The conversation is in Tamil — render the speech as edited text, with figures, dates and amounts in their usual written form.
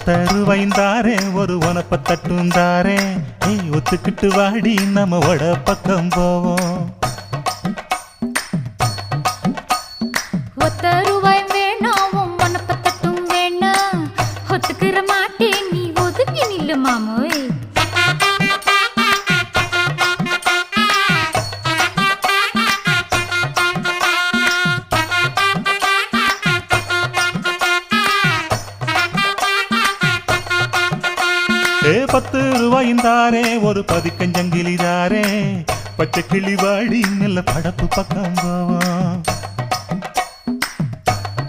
தருவைந்தாரே ஒரு உனப்ப தட்டுந்தாரே ஒத்துக்கிட்டு வாடி நம்ம வட பக்கம் போவோம். ஒத்த ரூபாய் வேணாம் உனப்ப தட்டும் வேணா ஒத்துக்கிற மாட்டேன் நீ ஒதுங்கி நில்லு மாமோய். ₹10 ஒரு பதிக்கஞ்சங்கிலிதாரே பச்சை கிளி வாடி நல்ல படப்பு பக்கம் போவோம்.